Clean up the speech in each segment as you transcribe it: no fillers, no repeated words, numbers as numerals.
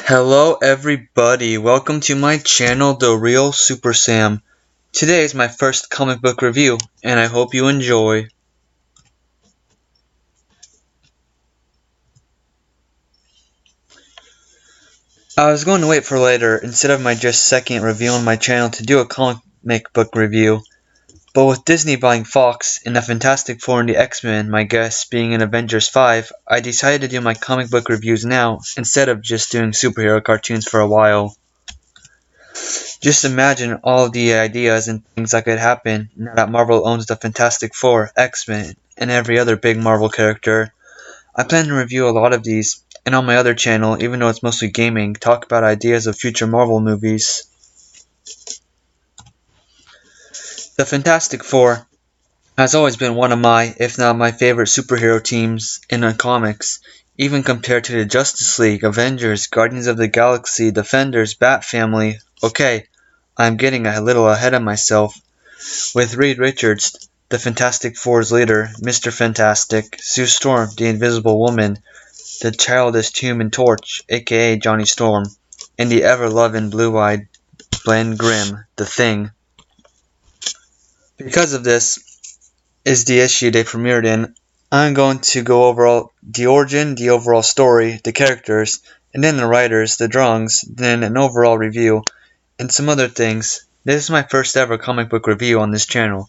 Hello everybody, welcome to my channel, The Real Super Sam. Today is my first comic book review, and I hope you enjoy. I was going to wait for later, instead of my just second review on my channel, to do a comic book review. But with Disney buying Fox, and the Fantastic Four and the X-Men, my guests being in Avengers 5, I decided to do my comic book reviews now, instead of just doing superhero cartoons for a while. Just imagine all the ideas and things that could happen now that Marvel owns the Fantastic Four, X-Men, and every other big Marvel character. I plan to review a lot of these, and on my other channel, even though it's mostly gaming, talk about ideas of future Marvel movies. The Fantastic Four has always been one of my, if not my favorite superhero teams in the comics, even compared to the Justice League, Avengers, Guardians of the Galaxy, Defenders, Bat Family. Okay, I'm getting a little ahead of myself. With Reed Richards, the Fantastic Four's leader, Mr. Fantastic, Sue Storm, the Invisible Woman, the childish Human Torch, aka Johnny Storm, and the ever-loving blue-eyed Glenn Grimm, the Thing. Because of this is the issue they premiered in, I'm going to go over the origin, the overall story, the characters, and then the writers, the drawings, then an overall review, and some other things. This is my first ever comic book review on this channel,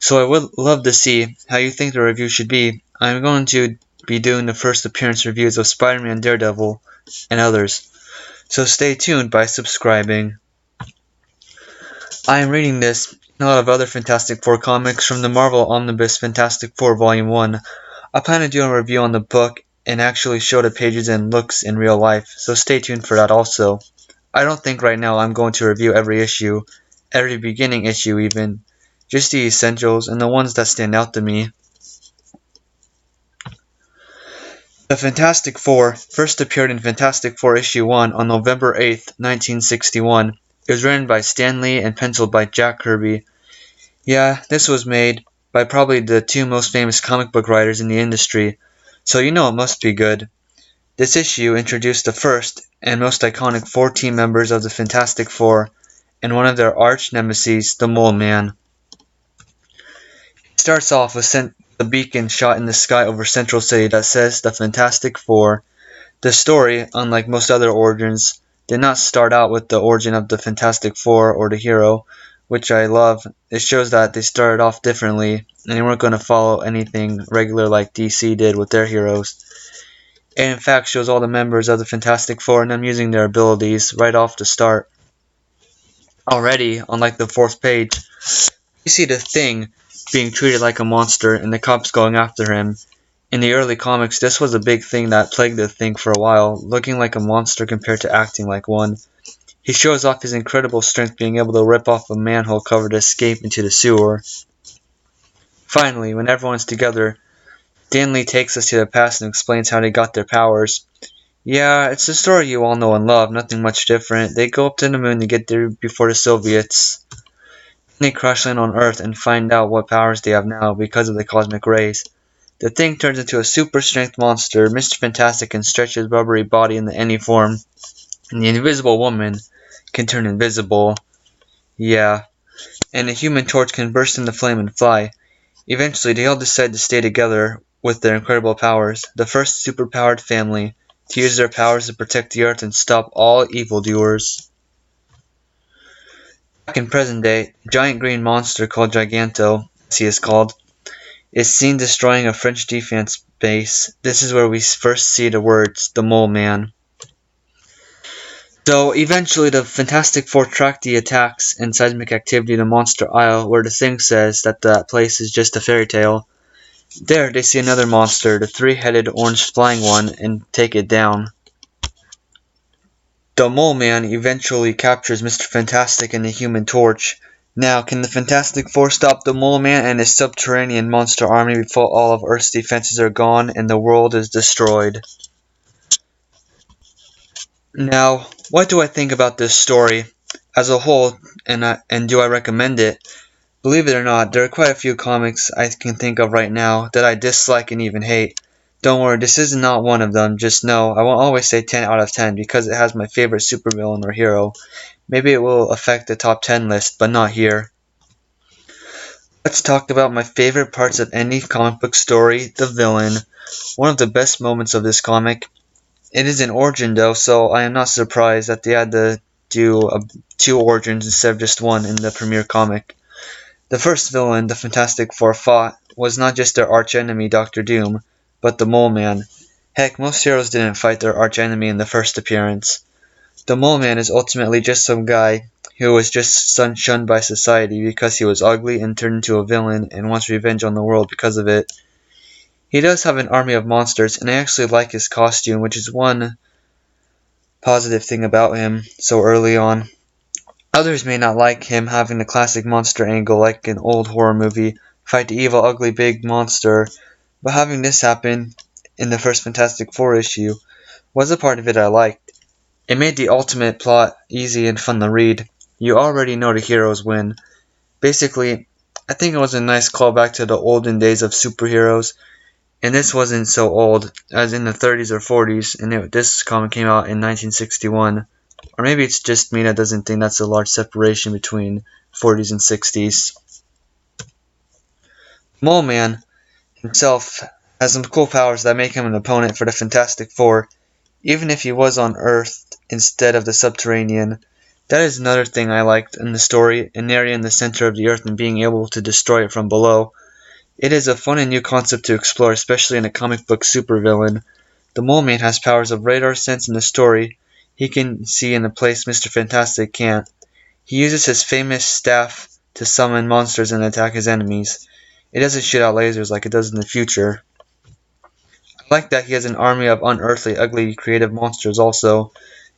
so I would love to see how you think the review should be. I'm going to be doing the first appearance reviews of Spider-Man, Daredevil, and others, so stay tuned by subscribing. I am reading this and a lot of other Fantastic Four comics from the Marvel Omnibus Fantastic Four Volume 1. I plan to do a review on the book and actually show the pages and looks in real life, so stay tuned for that also. I don't think right now I'm going to review every issue, every beginning issue even, just the essentials and the ones that stand out to me. The Fantastic Four first appeared in Fantastic Four issue 1 on November 8th, 1961. It was written by Stan Lee and penciled by Jack Kirby. Yeah, this was made by probably the two most famous comic book writers in the industry, so you know it must be good. This issue introduced the first and most iconic four team members of the Fantastic Four, and one of their arch nemesis, the Mole Man. It starts off with a beacon shot in the sky over Central City that says the Fantastic Four. The story, unlike most other origins, did not start out with the origin of the Fantastic Four or the hero, which I love. It shows that they started off differently, and they weren't going to follow anything regular like DC did with their heroes. It in fact shows all the members of the Fantastic Four and them using their abilities right off the start. Already, on like the 4th page, you see the Thing being treated like a monster and the cops going after him. In the early comics, this was a big thing that plagued the Thing for a while, looking like a monster compared to acting like one. He shows off his incredible strength, being able to rip off a manhole cover to escape into the sewer. Finally, when everyone's together, Stan Lee takes us to the past and explains how they got their powers. Yeah, it's the story you all know and love, nothing much different. They go up to the moon to get there before the Soviets. Then they crash land on Earth and find out what powers they have now because of the cosmic rays. The Thing turns into a super strength monster. Mr. Fantastic can stretch his rubbery body into any form. And the Invisible Woman can turn invisible. Yeah. And the Human Torch can burst into flame and fly. Eventually, they all decide to stay together with their incredible powers, the first superpowered family, to use their powers to protect the Earth and stop all evildoers. Back in present day, a giant green monster called Giganto, as he is called, is seen destroying a French defense base. This is where we first see the words, the Mole Man. So eventually the Fantastic Four track the attacks and seismic activity to Monster Isle, where the Thing says that that place is just a fairy tale. There they see another monster, the three-headed orange flying one, and take it down. The Mole Man eventually captures Mr. Fantastic and the Human Torch. Now, can the Fantastic Four stop the Mole Man and his subterranean monster army before all of Earth's defenses are gone and the world is destroyed? Now, what do I think about this story as a whole, and do I recommend it? Believe it or not, there are quite a few comics I can think of right now that I dislike and even hate. Don't worry, this is not one of them. Just know I won't always say 10 out of 10 because it has my favorite supervillain or hero. Maybe it will affect the top 10 list, but not here. Let's talk about my favorite parts of any comic book story, the villain. One of the best moments of this comic. It is an origin though, so I am not surprised that they had to do two origins instead of just one in the premiere comic. The first villain the Fantastic Four fought was not just their archenemy Doctor Doom, but the Mole Man. Heck, most heroes didn't fight their archenemy in the first appearance. The Mole Man is ultimately just some guy who was just shunned by society because he was ugly and turned into a villain and wants revenge on the world because of it. He does have an army of monsters, and I actually like his costume, which is one positive thing about him so early on. Others may not like him having the classic monster angle like an old horror movie, fight the evil ugly big monster, but having this happen in the first Fantastic Four issue was a part of it I liked. It made the ultimate plot easy and fun to read. You already know the heroes win. Basically, I think it was a nice callback to the olden days of superheroes, and this wasn't so old, as in the 30s or 40s, and this comic came out in 1961. Or maybe it's just me that doesn't think that's a large separation between 40s and 60s. Mole Man himself has some cool powers that make him an opponent for the Fantastic Four, even if he was on Earth instead of the subterranean. That is another thing I liked in the story, an area in the center of the Earth and being able to destroy it from below. It is a fun and new concept to explore, especially in a comic book supervillain. The Mole Man has powers of radar sense in the story. He can see in a place Mr. Fantastic can't. He uses his famous staff to summon monsters and attack his enemies. It doesn't shoot out lasers like it does in the future. I like that he has an army of unearthly, ugly, creative monsters also.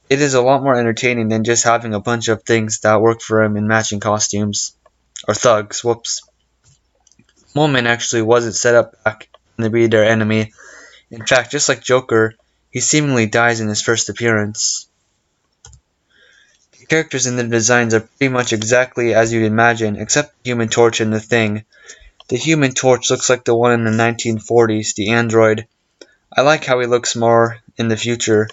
It is a lot more entertaining than just having a bunch of things that work for him in matching costumes. Or thugs, whoops. Mole Man actually wasn't set up back to be their enemy. In fact, just like Joker, he seemingly dies in his first appearance. The characters in the designs are pretty much exactly as you'd imagine, except the Human Torch and the Thing. The Human Torch looks like the one in the 1940s, the android. I like how he looks more in the future.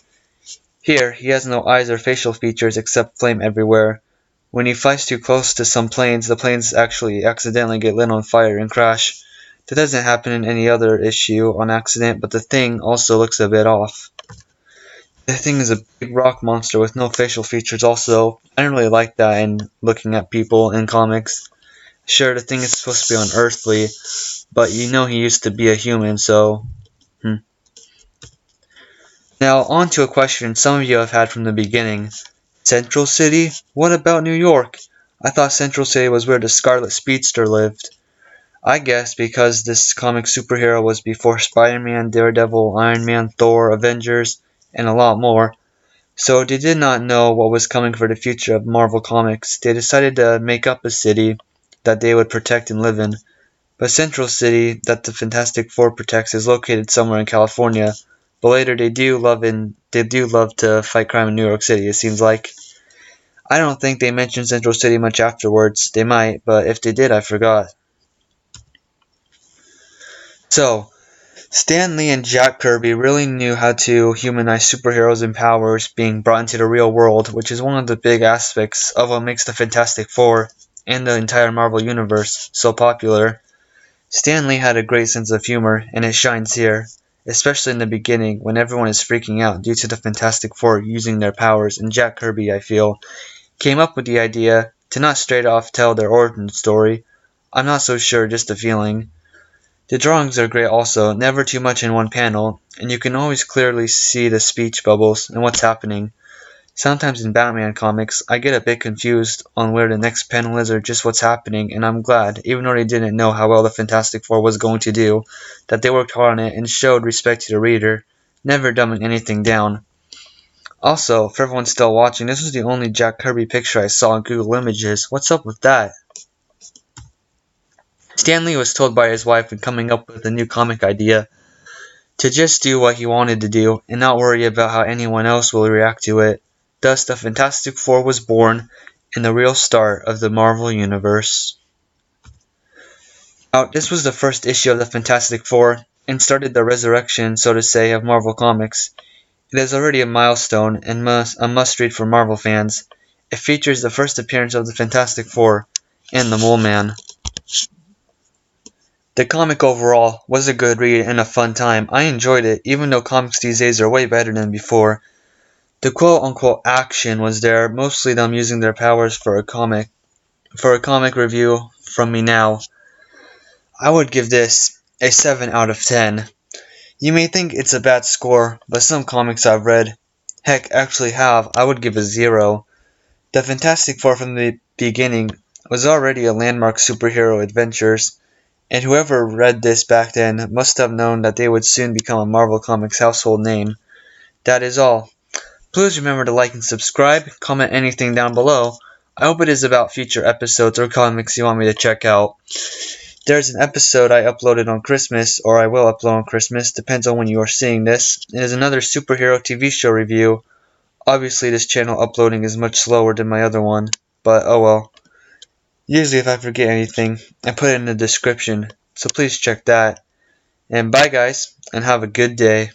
Here, he has no eyes or facial features except flame everywhere. When he flies too close to some planes, the planes actually accidentally get lit on fire and crash. That doesn't happen in any other issue on accident, but the Thing also looks a bit off. The Thing is a big rock monster with no facial features also. I don't really like that in looking at people in comics. Sure, the Thing is supposed to be unearthly, but you know he used to be a human, so... Now, on to a question some of you have had from the beginning. Central City? What about New York? I thought Central City was where the Scarlet Speedster lived. I guess because this comic superhero was before Spider-Man, Daredevil, Iron Man, Thor, Avengers, and a lot more. So they did not know what was coming for the future of Marvel Comics. They decided to make up a city that they would protect and live in. But Central City, that the Fantastic Four protects, is located somewhere in California. But later they do love to fight crime in New York City, it seems like. I don't think they mentioned Central City much afterwards. They might, but if they did, I forgot. So, Stan Lee and Jack Kirby really knew how to humanize superheroes and powers being brought into the real world, which is one of the big aspects of what makes the Fantastic Four and the entire Marvel Universe so popular. Stan Lee had a great sense of humor, and it shines here, especially in the beginning when everyone is freaking out due to the Fantastic Four using their powers, and Jack Kirby, I feel, came up with the idea to not straight off tell their origin story. I'm not so sure, just a feeling. The drawings are great also, never too much in one panel, and you can always clearly see the speech bubbles and what's happening. Sometimes in Batman comics, I get a bit confused on where the next panel is or just what's happening, and I'm glad, even though they didn't know how well the Fantastic Four was going to do, that they worked hard on it and showed respect to the reader, never dumbing anything down. Also, for everyone still watching, this was the only Jack Kirby picture I saw on Google Images. What's up with that? Stan Lee was told by his wife when coming up with a new comic idea to just do what he wanted to do and not worry about how anyone else will react to it. Thus, the Fantastic Four was born and the real start of the Marvel Universe. Now, this was the first issue of the Fantastic Four. and started the resurrection, so to say, of Marvel Comics. It is already a milestone and a must-read for Marvel fans. It features the first appearance of the Fantastic Four and the Mole Man. The comic overall was a good read and a fun time. I enjoyed it, even though comics these days are way better than before. The quote-unquote action was there, mostly them using their powers for a comic review from me now. I would give this a 7 out of 10. You may think it's a bad score, but some comics I've read, heck actually have, I would give a 0. The Fantastic Four from the beginning was already a landmark superhero adventures, and whoever read this back then must have known that they would soon become a Marvel Comics household name. That is all. Please remember to like and subscribe, comment anything down below. I hope it is about future episodes or comics you want me to check out. There's an episode I uploaded on Christmas, or I will upload on Christmas, depends on when you are seeing this. It is another superhero TV show review. Obviously this channel uploading is much slower than my other one, but oh well. Usually if I forget anything, I put it in the description, so please check that. And bye guys, and have a good day.